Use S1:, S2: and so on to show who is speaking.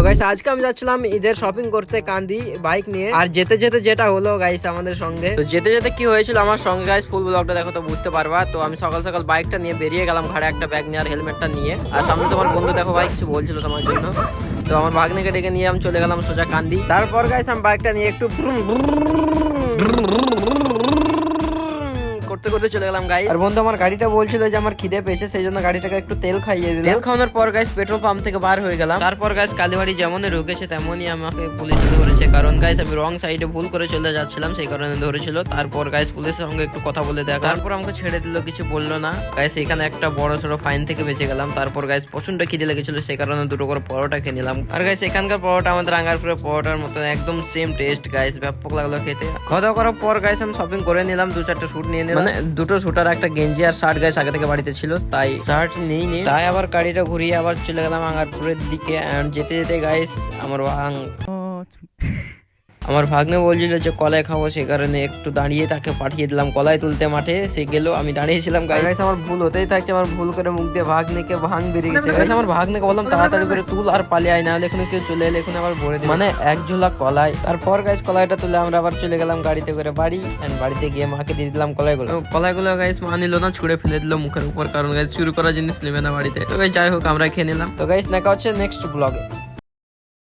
S1: Guys আজকে আমি যাচ্ছিলাম ঈদের শপিং করতে কান্দি বাইক নিয়ে। আর যেতে যেতে যেটা হলো গাইস আমাদের সঙ্গে, তো যেতে যেতে কি হয়েছিল আমার সঙ্গে গাইস, ফুল ব্লগটা দেখো তো বুঝতে পারবা। তো আমি সকাল সকাল বাইকটা নিয়ে বেরিয়ে গেলাম, ঘাড়ে একটা ব্যাগ নিয়ে আর হেলমেটটা নিয়ে। আর সামনে তোমার বন্ধু দেখো ভাই কিছু বলছিল তোমার জন্য, তো আমার ভাগ্নেকে ডেকে নিয়ে আমি চলে গেলাম সোজা কান্দি। তারপর গাইস আমি বাইকটা নিয়ে একটু করতে করতে চলে গেলাম গাইস। আর বন্ধু আমার গাড়িটা বলছিল যে আমার খিদে পেয়েছে, সেই জন্য গাড়িটাকে একটু তেল খাইয়ে দিলাম। তেল খাওয়ানোর পর গাইস পেট্রোল পাম্প থেকে বার হয়ে গেলাম। তারপর গাইস কালীবাড়ি যেমনই ঢুকেছে তেমনই আমাকে পুলিশ ধরেছে, কারণ গাইস আমি রং সাইডে ভুল করে চলে যাচ্ছিলাম, সেই কারণে ধরেছিল। তারপর গাইস পুলিশের সঙ্গে একটু কথা বলে দেখা, তারপর আমাকে ছেড়ে দিল, কিছু বললো না গাইস। এখানে একটা বড় সড়ো ফাইন থেকে বেঁচে গেলাম। তারপর গাইস প্রচন্ড খিদে লেগেছিল, সেই কারণে দুটো করে পরোটা খেয়ে নিলাম। আর গাইস এখানকার পরোটা আমাদের রাঙ্গারপুরের পরোটার মতো একদম সেম টেস্ট গাইস, ব্যাপক লাগলো খেতে। খাওয়া দাওয়া করার পর গাইস আমি শপিং করে নিলাম, 2-4টা স্যুট নিয়ে নিলাম, মানে দুটো স্যুট আর একটা গেঞ্জি আর শার্ট গাইস আগে থেকে বাড়িতে ছিল, তাই শার্ট নেই। তাই আবার গাড়িটা ঘুরিয়ে আবার চলে গেলাম রাঙ্গারপুরের দিকে। যেতে যেতে গাইস আমার ভাগ্নে বলছিল যে কলাই খাবো, সেই কারণে একটু দাঁড়িয়ে তাকে পাঠিয়ে দিলাম কলাই তুলতে মাঠে। সে গেল, আমি দাঁড়িয়েছিলাম গাইস। আমার ভুল হতেই থাকছে, আমার ভুল করে মুখ দিয়ে ভাগ্নেকে ভাঙ বেরিয়ে গেছে গাইস। আমার ভাগ্নেকে বললাম তাড়াতাড়ি করে তুল আর পালিয়ে আয়, না হলে এখানে কেউ চলে এলে এখন আবার ভরে দিই, মানে এক ঝোলা কলাই। তারপর গাইস কলাইটা তুলে আমরা আবার চলে গেলাম গাড়িতে করে বাড়ি। বাড়িতে গিয়ে মাকে দিয়ে দিলাম কলাইগুলো গাইস মা নিল না, ছুঁড়ে ফেলে দিল মুখের উপর, কারণ গাইস চুরি করা জিনিস নেবে না বাড়িতে। তো গাইস যাই হোক আমরা খেয়ে নিলাম। তো গাইস দেখা হচ্ছে নেক্সট ব্লগে।